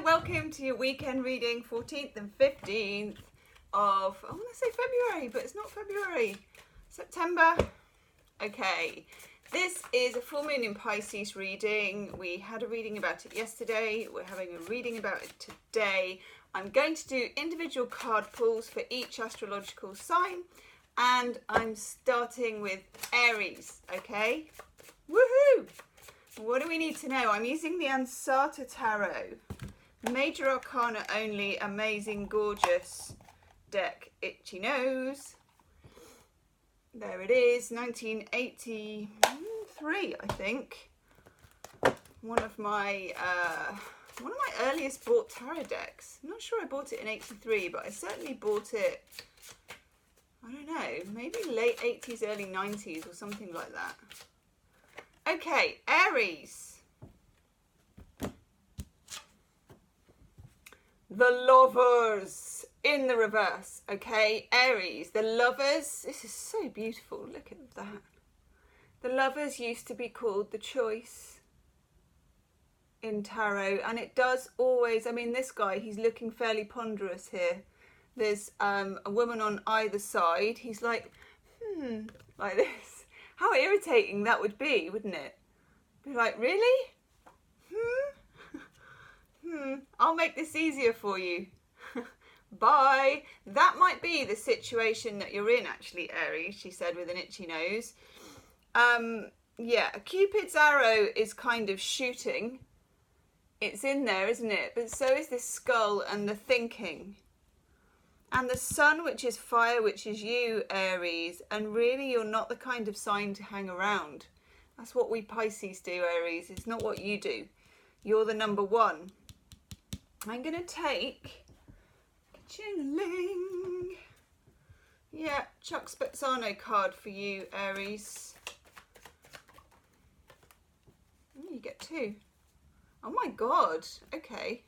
welcome to your weekend reading, 14th and 15th of, I want to say February, but it's not February, September. Okay, this is a full moon in Pisces reading. We had a reading about it yesterday. We're having a reading about it today. I'm going to do individual card pulls for each astrological sign, and I'm starting with Aries, okay? Woohoo! What do we need to know? I'm using the Ansata Tarot. Major Arcana only, amazing, gorgeous deck. Itchy nose. There it is, 1983, I think. One of my earliest bought tarot decks. I'm not sure I bought it in 83, but I certainly bought it, I don't know, maybe late 80s, early 90s or something like that. Okay, Aries. The Lovers in the reverse, okay? Aries, the Lovers. This is so beautiful. Look at that. The Lovers used to be called the Choice in tarot, and it does always, I mean, this guy, he's looking fairly ponderous here. There's a woman on either side. He's like, like this. How irritating that would be, wouldn't it? Be like, really? I'll make this easier for you. Bye. That might be the situation that you're in, actually, Aries, she said with an itchy nose. Yeah, Cupid's arrow is kind of shooting. It's in there, isn't it? But so is this skull and the thinking. And the sun, which is fire, which is you, Aries. And really, you're not the kind of sign to hang around. That's what we Pisces do, Aries. It's not what you do. You're the number one. I'm going to take Channeling. Yeah, Chuck Spezzano card for you, Aries. You get two. Oh my God. Okay.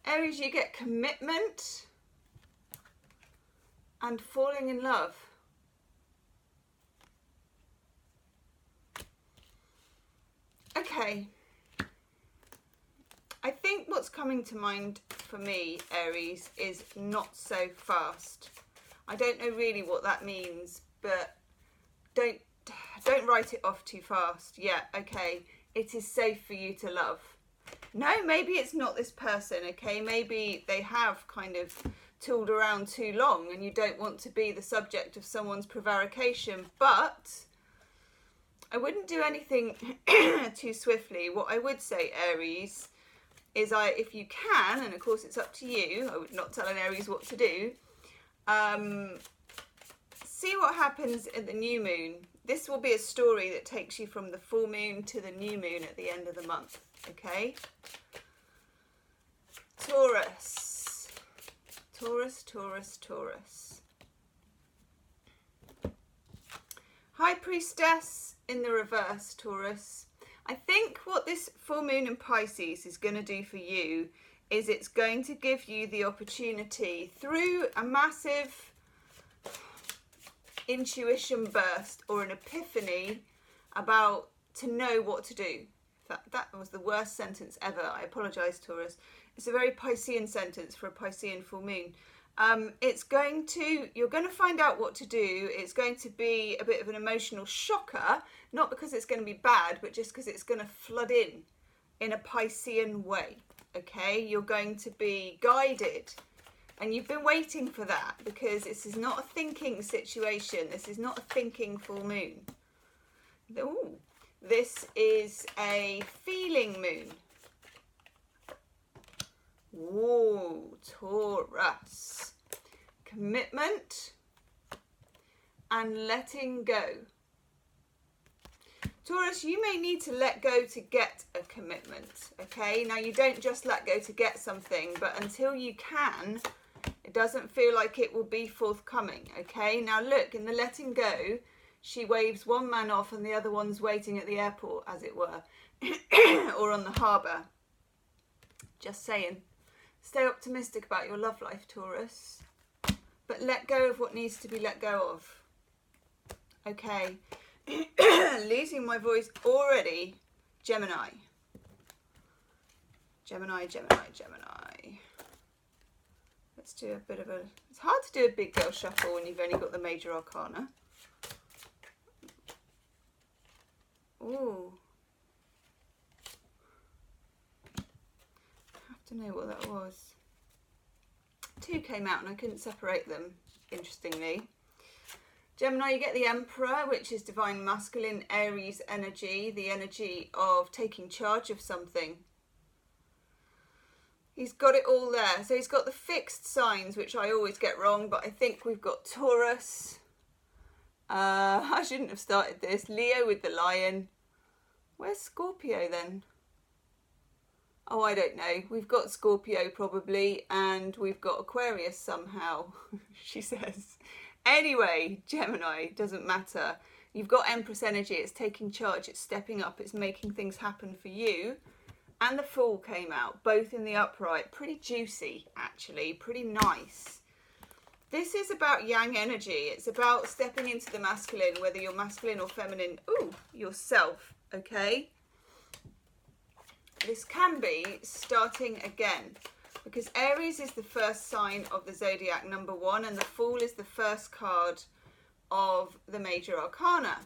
Aries, you get commitment and falling in love. Okay. I think what's coming to mind for me, Aries, is not so fast. I don't know really what that means, but don't write it off too fast. Yeah, okay. It is safe for you to love. No, maybe it's not this person, okay? Maybe they have kind of tooled around too long and you don't want to be the subject of someone's prevarication, but I wouldn't do anything too swiftly. What I would say, Aries, is if you can, and of course it's up to you, I would not tell an Aries what to do, see what happens at the new moon. This will be a story that takes you from the full moon to the new moon at the end of the month, okay? Taurus. Taurus, Taurus, Taurus. High Priestess in the reverse, Taurus. I think what this full moon in Pisces is going to do for you is it's going to give you the opportunity through a massive intuition burst or an epiphany about to know what to do. That was the worst sentence ever. I apologise, Taurus. It's a very Piscean sentence for a Piscean full moon. You're going to find out what to do. It's going to be a bit of an emotional shocker, not because it's going to be bad, but just because it's going to flood in a Piscean way, okay? You're going to be guided, and you've been waiting for that because this is not a thinking situation. This is not a thinking full moon. Ooh, this is a feeling moon. Whoa, Taurus. Commitment and letting go. Taurus, you may need to let go to get a commitment, okay? Now, you don't just let go to get something, but until you can, it doesn't feel like it will be forthcoming, okay? Now, look, in the letting go, she waves one man off and the other one's waiting at the airport, as it were, or on the harbour. Just saying. Stay optimistic about your love life, Taurus. But let go of what needs to be let go of. Okay. Losing my voice already. Gemini. Gemini, Gemini, Gemini. Let's do a bit of a... It's hard to do a big girl shuffle when you've only got the major arcana. Ooh. I have to know what that was. 2 came out and I couldn't separate them, interestingly. Gemini, you get the Emperor, which is divine masculine, Aries energy, the energy of taking charge of something. He's got it all there. So he's got the fixed signs, which I always get wrong, but I think we've got Taurus. I shouldn't have started this. Leo with the lion. Where's Scorpio then? Oh, I don't know. We've got Scorpio probably, and we've got Aquarius somehow, she says. Anyway, Gemini, doesn't matter. You've got Empress energy. It's taking charge. It's stepping up. It's making things happen for you. And the Fool came out, both in the upright. Pretty juicy, actually. Pretty nice. This is about yang energy. It's about stepping into the masculine, whether you're masculine or feminine. Ooh, yourself, okay? This can be starting again, because Aries is the first sign of the zodiac, number 1, and the Fool is the first card of the major arcana.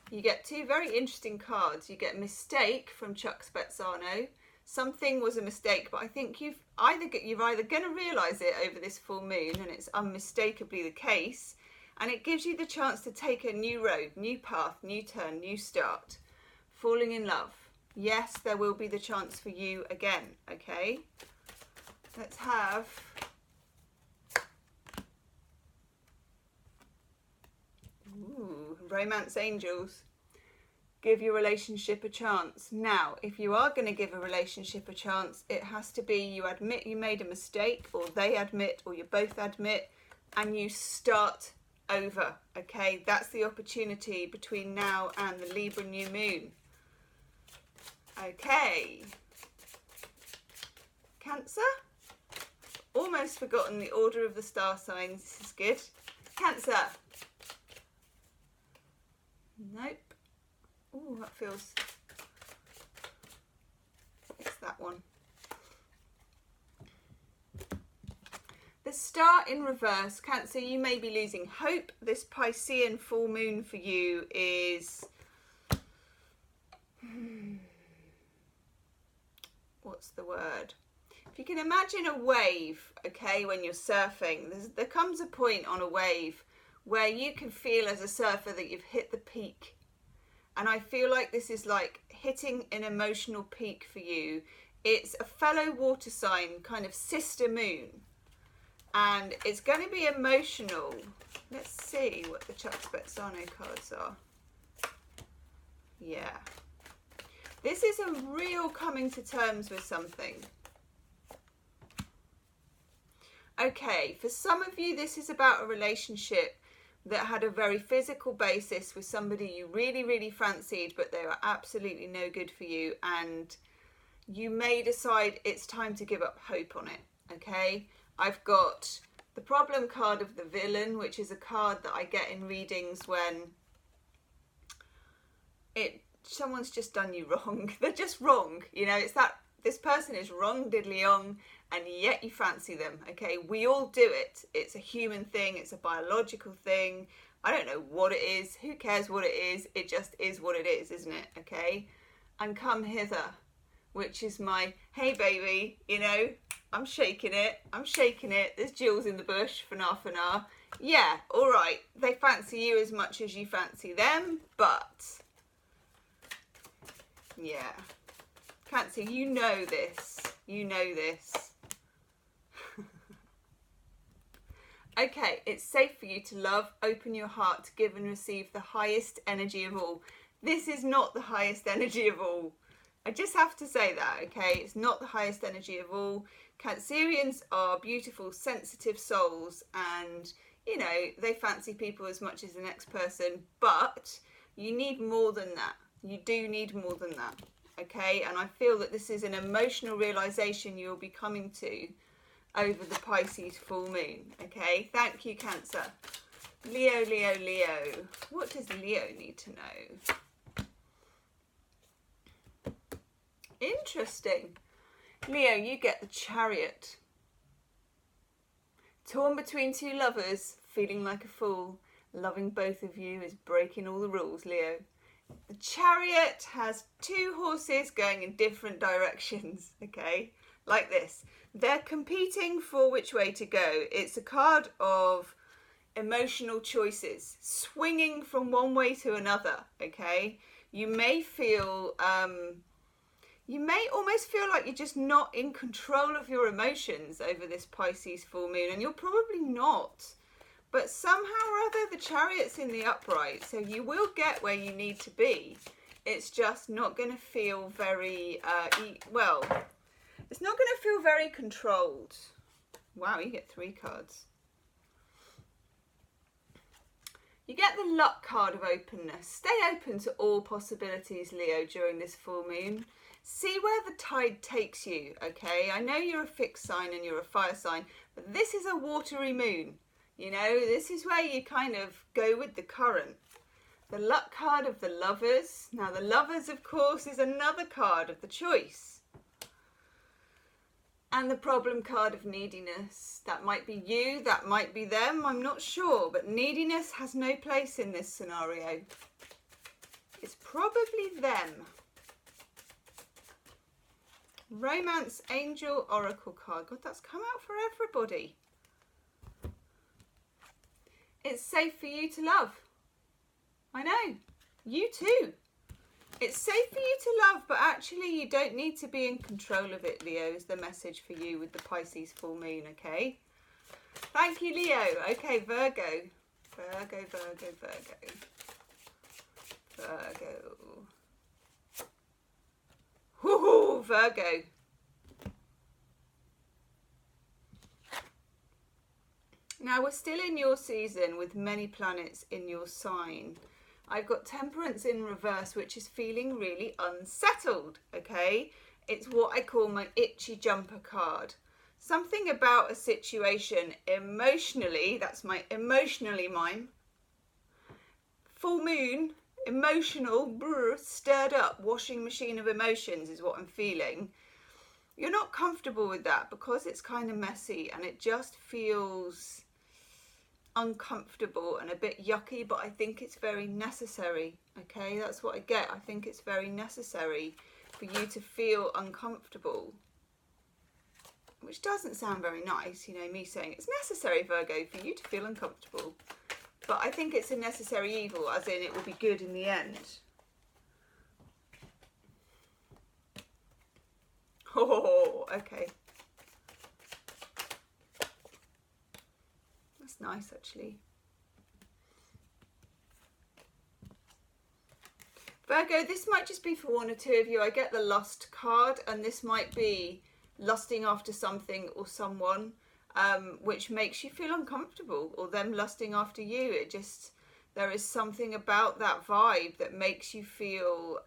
You get 2 very interesting cards. You get Mistake from Chuck Spezzano. Something was a mistake, but I think you're either going to realise it over this full moon, and it's unmistakably the case, and it gives you the chance to take a new road, new path, new turn, new start. Falling in love. Yes, there will be the chance for you again, okay? Let's have... Ooh, Romance Angels. Give your relationship a chance. Now, if you are going to give a relationship a chance, it has to be you admit you made a mistake, or they admit, or you both admit, and you start over, okay? That's the opportunity between now and the Libra new moon. Okay. Cancer? Almost forgotten the order of the star signs. This is good. Cancer. Nope. Oh, that feels... It's that one. The star in reverse. Cancer, you may be losing hope. This Piscean full moon for you is... What's the word? If you can imagine a wave, okay, when you're surfing, there comes a point on a wave where you can feel as a surfer that you've hit the peak. And I feel like this is like hitting an emotional peak for you. It's a fellow water sign, kind of sister moon. And it's going to be emotional. Let's see what the Chuck Spezzano cards are. Yeah. This is a real coming to terms with something. Okay, for some of you, this is about a relationship that had a very physical basis with somebody you really, really fancied, but they were absolutely no good for you, and you may decide it's time to give up hope on it, okay? I've got the problem card of the villain, which is a card that I get in readings when someone's just done you wrong. They're just wrong, you know, it's that this person is wrong diddly-ong, and yet you fancy them, okay? We all do it. It's a human thing. It's a biological thing. I don't know what it is. Who cares what it is? It just is what it is, isn't it? Okay? And come hither, which is my, hey baby, you know, I'm shaking it. I'm shaking it. There's jewels in the bush, fana. Yeah, all right. They fancy you as much as you fancy them, but yeah. Cancer, you know this. You know this. Okay, it's safe for you to love, open your heart, to give and receive the highest energy of all. This is not the highest energy of all. I just have to say that, okay? It's not the highest energy of all. Cancerians are beautiful, sensitive souls, and, you know, they fancy people as much as the next person, but you need more than that. You do need more than that, okay? And I feel that this is an emotional realization you'll be coming to over the Pisces full moon, okay? Thank you, Cancer. Leo, Leo, Leo. What does Leo need to know? Interesting. Leo, you get the Chariot. Torn between two lovers, feeling like a fool. Loving both of you is breaking all the rules, Leo. The Chariot has two horses going in different directions, okay? Like this. They're competing for which way to go. It's a card of emotional choices, swinging from one way to another, okay? You may feel, you may almost feel like you're just not in control of your emotions over this Pisces full moon, and you're probably not. But somehow or other, the Chariot's in the upright, so you will get where you need to be. It's just not going to feel very, well, it's not going to feel very controlled. Wow, you get 3 cards. You get the luck card of openness. Stay open to all possibilities, Leo, during this full moon. See where the tide takes you, okay? I know you're a fixed sign and you're a fire sign, but this is a watery moon. You know, this is where you kind of go with the current. The luck card of the Lovers. Now, the Lovers, of course, is another card of the choice. And the problem card of neediness. That might be you, that might be them, I'm not sure. But neediness has no place in this scenario. It's probably them. Romance Angel Oracle card. God, that's come out for everybody. It's safe for you to love. I know. You too. It's safe for you to love, but actually you don't need to be in control of it, Leo, is the message for you with the Pisces full moon, okay? Thank you, Leo. Okay, Virgo. Virgo, Virgo, Virgo. Virgo. Woohoo, Virgo. Now, we're still in your season with many planets in your sign. I've got Temperance in reverse, which is feeling really unsettled, okay? It's what I call my itchy jumper card. Something about a situation emotionally, that's my emotionally mime. Full moon, emotional, stirred up, washing machine of emotions is what I'm feeling. You're not comfortable with that because it's kind of messy and it just feels uncomfortable and a bit yucky, but I think it's very necessary, okay? That's what I get. I think it's very necessary for you to feel uncomfortable, which doesn't sound very nice, you know, me saying it's necessary, Virgo, for you to feel uncomfortable, but I think it's a necessary evil, as in it will be good in the end. Oh, okay. That's nice, actually. Virgo, this might just be for one or two of you. I get the lust card, and this might be lusting after something or someone, which makes you feel uncomfortable, or them lusting after you. It just, there is something about that vibe that makes you feel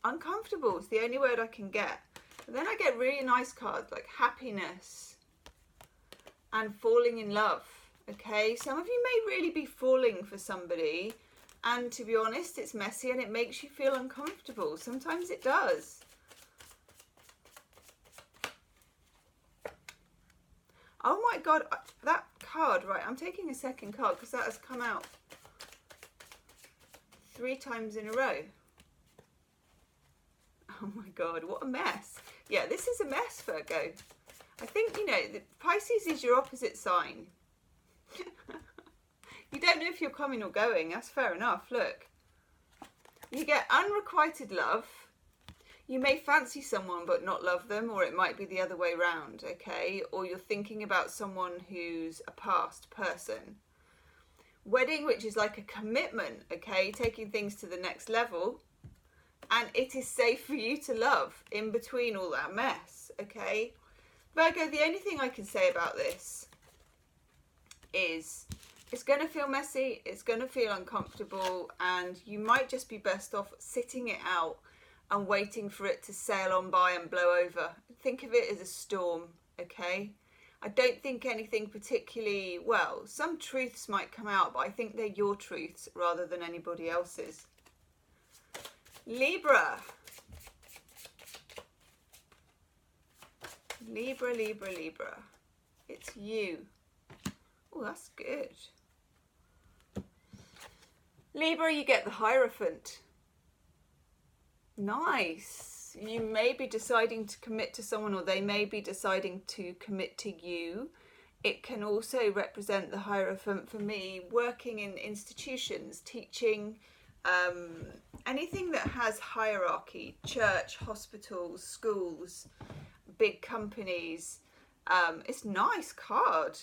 uncomfortable. It's the only word I can get. And then I get really nice cards like happiness and falling in love. Okay, some of you may really be falling for somebody, and to be honest, it's messy and it makes you feel uncomfortable. Sometimes it does. Oh my God, that card, right, I'm taking a second card because that has come out 3 times in a row. Oh my God, what a mess. Yeah, this is a mess, Virgo. I think, you know, the Pisces is your opposite sign. You don't know if you're coming or going. That's fair enough. Look. You get unrequited love. You may fancy someone but not love them, or it might be the other way round, okay? Or you're thinking about someone who's a past person. Wedding, which is like a commitment, okay? Taking things to the next level. And it is safe for you to love in between all that mess, okay? Virgo, the only thing I can say about this is it's going to feel messy, it's going to feel uncomfortable, and you might just be best off sitting it out and waiting for it to sail on by and blow over. Think of it as a storm, okay? I don't think anything particularly, well, some truths might come out, but I think they're your truths rather than anybody else's. Libra. Libra, Libra, Libra. It's you. Oh, that's good. Libra, you get the Hierophant. Nice. You may be deciding to commit to someone, or they may be deciding to commit to you. It can also represent the Hierophant for me working in institutions, teaching, anything that has hierarchy, church, hospitals, schools, big companies. It's a nice card.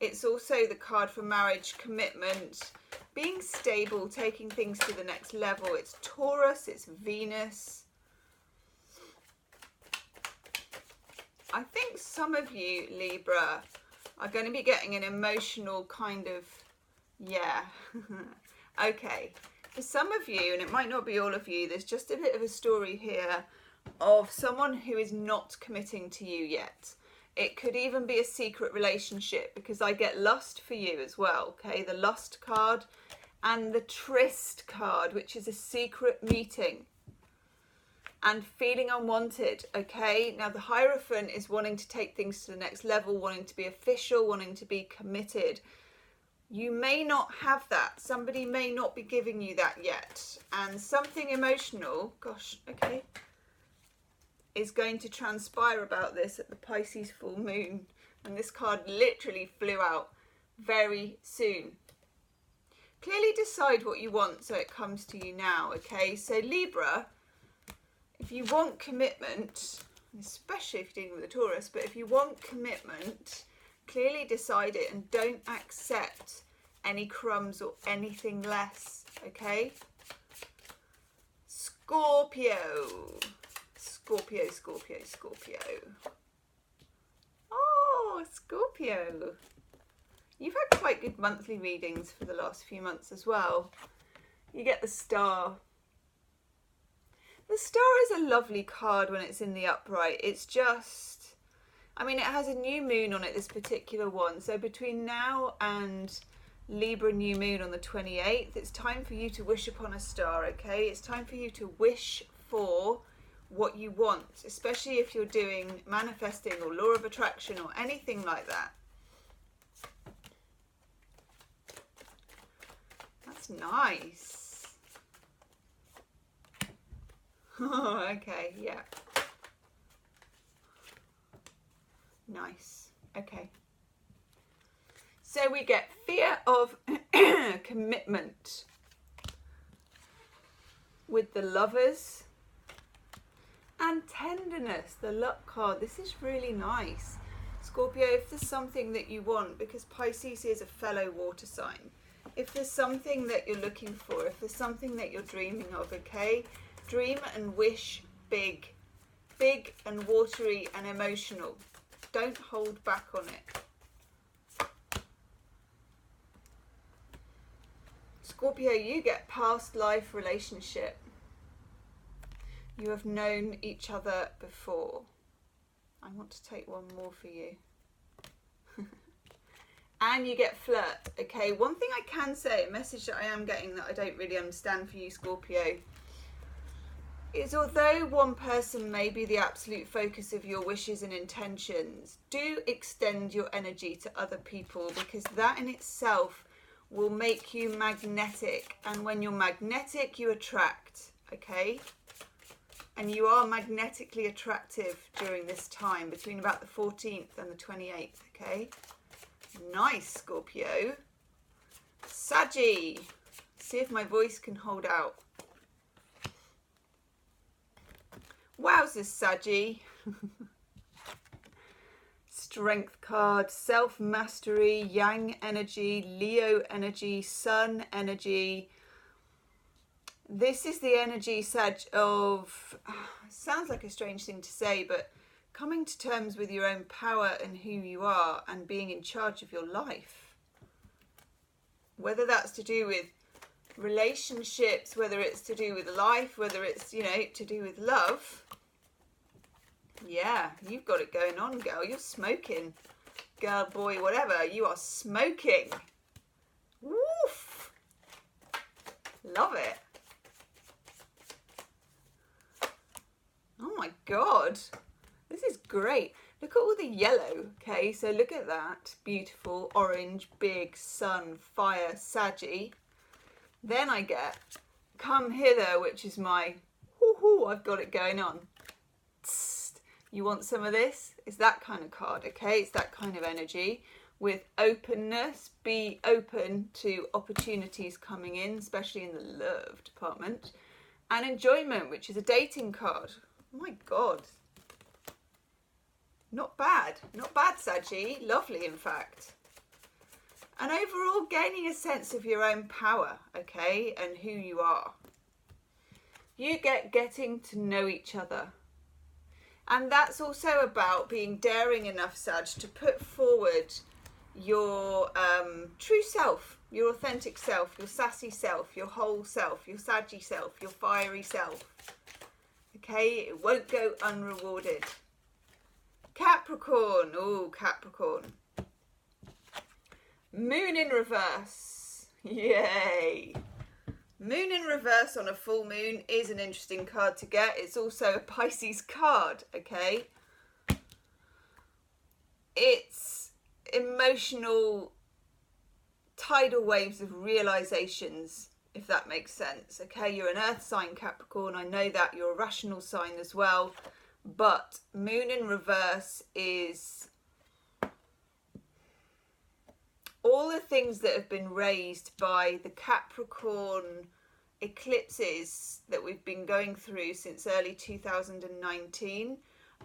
It's also the card for marriage, commitment, being stable, taking things to the next level. It's Taurus, it's Venus. I think some of you, Libra, are going to be getting an emotional kind of, yeah. Okay. For some of you, and it might not be all of you, there's just a bit of a story here of someone who is not committing to you yet. It could even be a secret relationship, because I get lust for you as well, okay? The lust card and the tryst card, which is a secret meeting and feeling unwanted, okay? Now, the Hierophant is wanting to take things to the next level, wanting to be official, wanting to be committed. You may not have that. Somebody may not be giving you that yet. And something emotional, gosh, okay, is going to transpire about this at the Pisces full moon. And this card literally flew out very soon. Clearly decide what you want so it comes to you now, okay? So Libra, if you want commitment, especially if you're dealing with a Taurus, but if you want commitment, clearly decide it and don't accept any crumbs or anything less, okay? Scorpio. Scorpio, Scorpio, Scorpio. Oh, Scorpio. You've had quite good monthly readings for the last few months as well. You get the Star. The Star is a lovely card when it's in the upright. It's just, I mean, it has a new moon on it, this particular one. So between now and Libra new moon on the 28th, it's time for you to wish upon a star, okay? It's time for you to wish for what you want, especially if you're doing manifesting or law of attraction or anything like that. That's nice. Oh, okay, yeah. Nice. Okay. So we get fear of commitment with the Lovers. And tenderness, the luck card. This is really nice. Scorpio, if there's something that you want, because Pisces is a fellow water sign, if there's something that you're looking for, if there's something that you're dreaming of, okay, dream and wish big. Big and watery and emotional. Don't hold back on it. Scorpio, you get past life relationship. You have known each other before. I want to take one more for you. And you get flirt, okay? One thing I can say, a message that I am getting that I don't really understand for you, Scorpio, is although one person may be the absolute focus of your wishes and intentions, do extend your energy to other people, because that in itself will make you magnetic. And when you're magnetic, you attract, okay? And you are magnetically attractive during this time, between about the 14th and the 28th, okay? Nice, Scorpio. Saggy. See if my voice can hold out. Wowzers, Saggy. Strength card, self-mastery, Yang energy, Leo energy, Sun energy. This is the energy, Sag, of, sounds like a strange thing to say, but coming to terms with your own power and who you are and being in charge of your life. Whether that's to do with relationships, whether it's to do with life, whether it's, you know, to do with love. Yeah, you've got it going on, girl. You're smoking. Girl, boy, whatever. You are smoking. Woof. Love it. Oh my God. This is great. Look at all the yellow. Okay, so look at that. Beautiful. Orange, big, sun, fire, Saggy. Then I get Come Hither, which is my, I've got it going on. Tst. You want some of this? It's that kind of card, okay? It's that kind of energy. With openness, be open to opportunities coming in, especially in the love department. And enjoyment, which is a dating card. Oh my God. Not bad. Not bad, Saggy. Lovely, in fact. And overall, gaining a sense of your own power, okay, and who you are. You getting to know each other. And that's also about being daring enough, Sag, to put forward your true self, your authentic self, your sassy self, your whole self, your Saggy self, your fiery self. Okay, it won't go unrewarded. Capricorn, oh, Capricorn. Moon in reverse, yay. Moon in reverse on a full moon is an interesting card to get. It's also a Pisces card, okay? It's emotional tidal waves of realizations, if that makes sense, okay? You're an earth sign, Capricorn. I know that. You're a rational sign as well. But moon in reverse is all the things that have been raised by the Capricorn eclipses that we've been going through since early 2019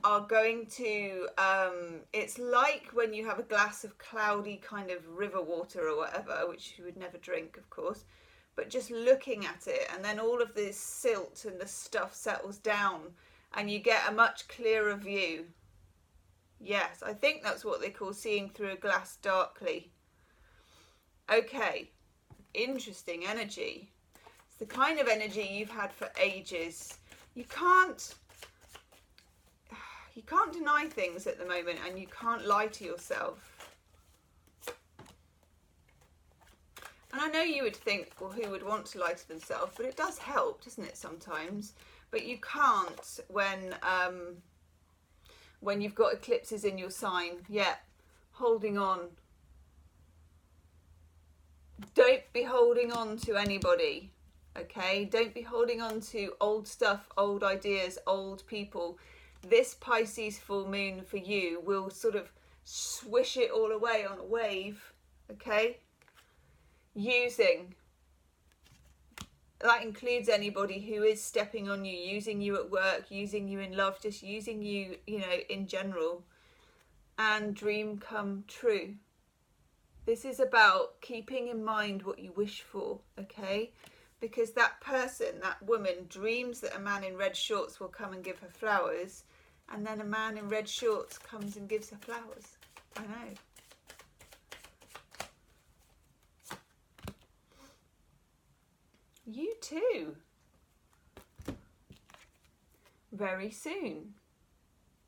are going to, it's like when you have a glass of cloudy kind of river water or whatever, which you would never drink, of course, but just looking at it, and then all of this silt and the stuff settles down and you get a much clearer view. Yes, I think that's what they call seeing through a glass darkly. Okay, interesting energy. It's the kind of energy you've had for ages. You can't deny things at the moment, and you can't lie to yourself. And I know you would think, well, who would want to lie to themselves? But it does help, doesn't it, sometimes? But you can't when you've got eclipses in your sign. Yeah, holding on. Don't be holding on to anybody, okay? Don't be holding on to old stuff, old ideas, old people. This Pisces full moon for you will sort of swish it all away on a wave, okay? Using. That includes anybody who is stepping on you, using you at work, using you in love, just using you, you know, in general. And dream come true. This is about keeping in mind what you wish for, okay? Because that person, that woman, dreams that a man in red shorts will come and give her flowers, and then a man in red shorts comes and gives her flowers. I know. You too. Very soon.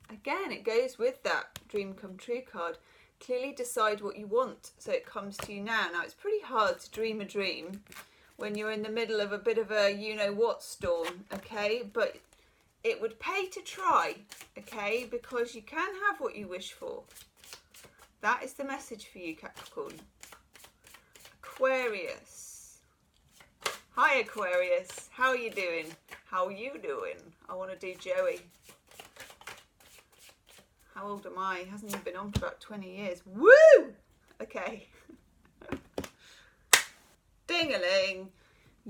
Again, it goes with that dream come true card. Clearly decide what you want so it comes to you now. Now, it's pretty hard to dream a dream when you're in the middle of a bit of a you-know-what storm, okay? But it would pay to try, okay? Because you can have what you wish for. That is the message for you, Capricorn. Aquarius. Hi, Aquarius. How are you doing? How are you doing? I want to do Joey. How old am I? Hasn't even been on for about 20 years. Woo! Okay. Ding-a-ling.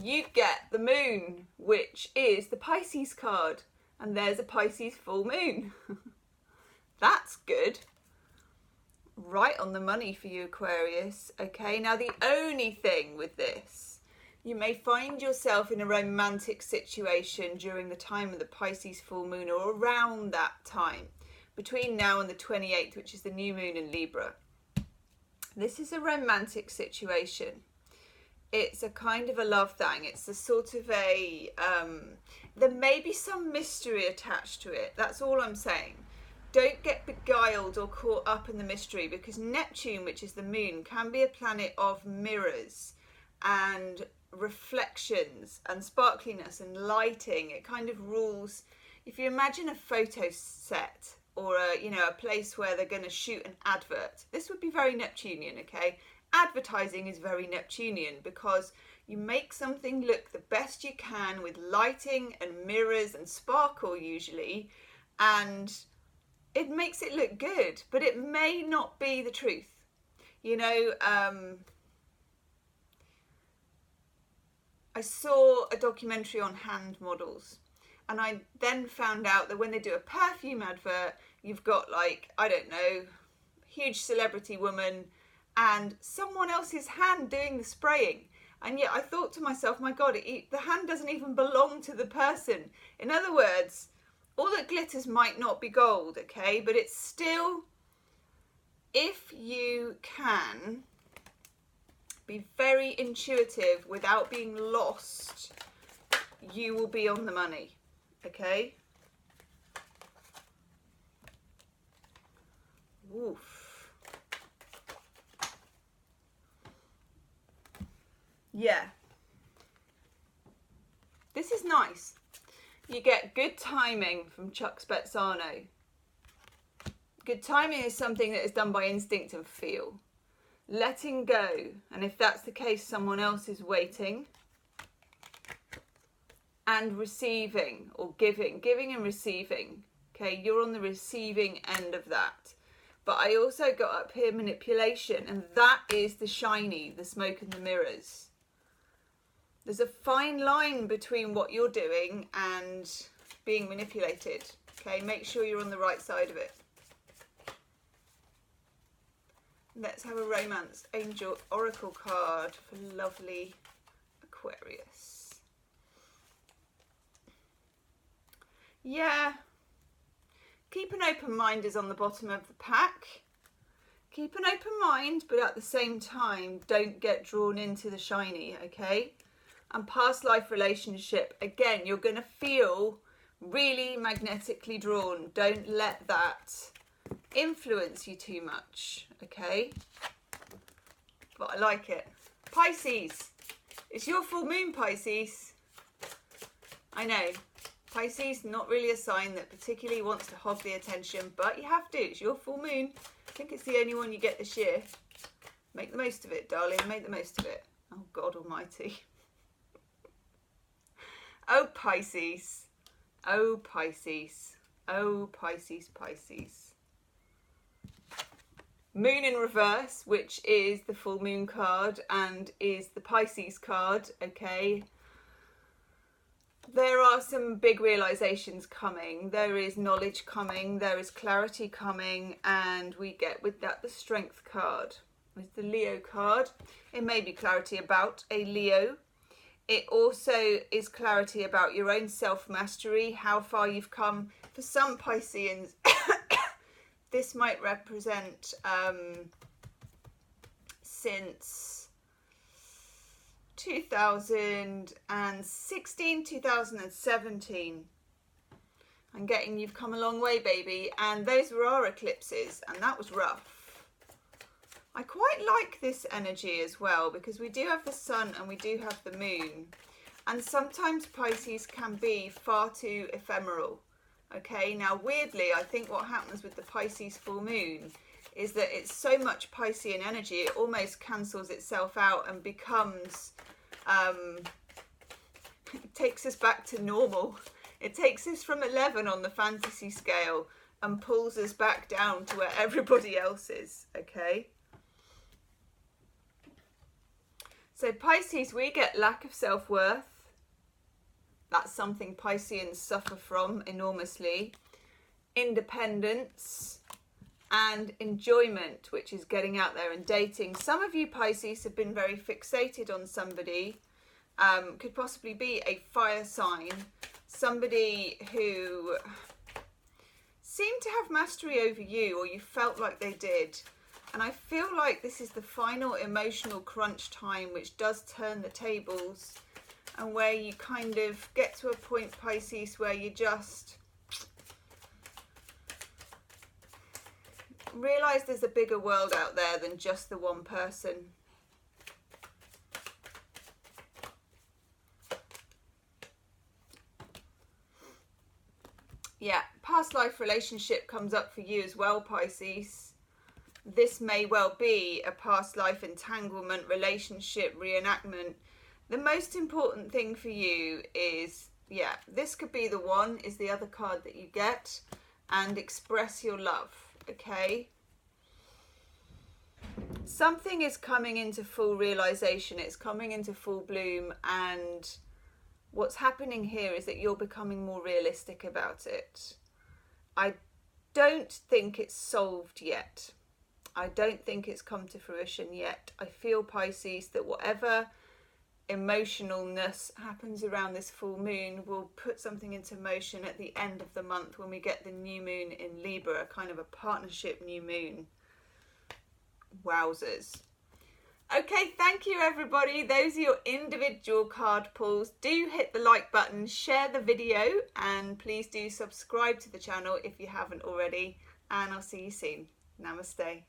You get the moon, which is the Pisces card. And there's a Pisces full moon. That's good. Right on the money for you, Aquarius. Okay, now the only thing with this, you may find yourself in a romantic situation during the time of the Pisces full moon or around that time. Between now and the 28th, which is the new moon in Libra. This is a romantic situation. It's a kind of a love thing. It's a sort of a, there may be some mystery attached to it. That's all I'm saying. Don't get beguiled or caught up in the mystery, because Neptune, which is the moon, can be a planet of mirrors and reflections and sparkliness and lighting. It kind of rules. If you imagine a photo set, or a place where they're going to shoot an advert. This would be very Neptunian, okay? Advertising is very Neptunian because you make something look the best you can with lighting and mirrors and sparkle usually, and it makes it look good, but it may not be the truth. I saw a documentary on hand models, and I then found out that when they do a perfume advert, you've got like, I don't know, huge celebrity woman and someone else's hand doing the spraying. And yet I thought to myself, my God, the hand doesn't even belong to the person. In other words, all that glitters might not be gold, okay? But it's still, if you can be very intuitive without being lost, you will be on the money, okay? Oof. Yeah. This is nice. You get good timing from Chuck Spezzano. Good timing is something that is done by instinct and feel. Letting go, and if that's the case, someone else is waiting. And receiving or giving and receiving. Okay, you're on the receiving end of that. But I also got up here manipulation, and that is the shiny, the smoke and the mirrors. There's a fine line between what you're doing and being manipulated. Okay, make sure you're on the right side of it. Let's have a romance angel oracle card for lovely Aquarius. Yeah. Keep an open mind is on the bottom of the pack. Keep an open mind, but at the same time, don't get drawn into the shiny, okay? And past life relationship, again, you're going to feel really magnetically drawn. Don't let that influence you too much, okay? But I like it. Pisces, it's your full moon, Pisces. I know, Pisces, not really a sign that particularly wants to hog the attention, but you have to. It's your full moon. I think it's the only one you get this year. Make the most of it, darling. Make the most of it. Oh, God almighty. Oh, Pisces. Oh, Pisces. Oh, Pisces, Pisces. Moon in reverse, which is the full moon card and is the Pisces card, okay? There are some big realizations coming. There is knowledge coming. There is clarity coming. And we get with that the Strength card. With the Leo card, it may be clarity about a Leo. It also is clarity about your own self-mastery, how far you've come. For some Pisceans, this might represent since 2016, 2017. I'm getting you've come a long way, baby. And those were our eclipses, and that was rough. I quite like this energy as well, because we do have the sun and we do have the moon. And sometimes Pisces can be far too ephemeral. Okay, now weirdly, I think what happens with the Pisces full moon is that it's so much Piscean energy, it almost cancels itself out and becomes, it takes us back to normal. It takes us from 11 on the fantasy scale and pulls us back down to where everybody else is, okay? So Pisces, we get lack of self-worth. That's something Pisceans suffer from enormously. Independence and enjoyment, which is getting out there and dating. Some of you Pisces have been very fixated on somebody. Could possibly be a fire sign. Somebody who seemed to have mastery over you, or you felt like they did. And I feel like this is the final emotional crunch time, which does turn the tables, and where you kind of get to a point, Pisces, where you just realise there's a bigger world out there than just the one person. Yeah, past life relationship comes up for you as well, Pisces. This may well be a past life entanglement, relationship, reenactment. The most important thing for you is, yeah, this could be the one, is the other card that you get, and express your love, okay? Something is coming into full realization, it's coming into full bloom, and what's happening here is that you're becoming more realistic about it. I don't think it's solved yet. I don't think it's come to fruition yet. I feel, Pisces, that whatever emotionalness happens around this full moon will put something into motion at the end of the month when we get the new moon in Libra, kind of a partnership new moon. Wowzers. Okay, thank you everybody. Those are your individual card pulls. Do hit the like button, share the video, and please do subscribe to the channel if you haven't already. And I'll see you soon. Namaste.